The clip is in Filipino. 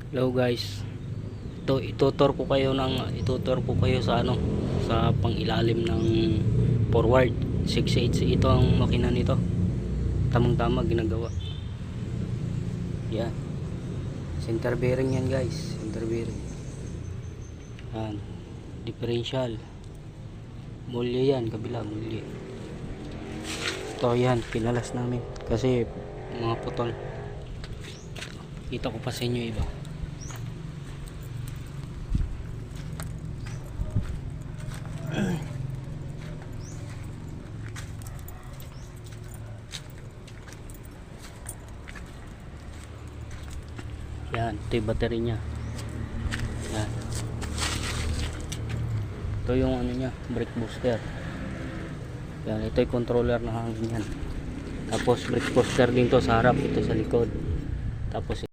Hello guys. Ito itutur ko kayo sa sa pangilalim ng forward 680. Ito ang makina nito. Tamang-tama ginagawa. Yan. Center bearing yan guys. Center bearing. Yan. Differential. Mulye yan, kabila mulye. Ito yan, pinalas namin kasi mga putol. Kita ko pa sa inyo iba. Yan, ito yung battery nya. Yan. Ito yung ano nya, brake booster. Yan, ito yung controller ng hangin yan. Tapos brake booster din to sa harap, ito sa likod. Tapos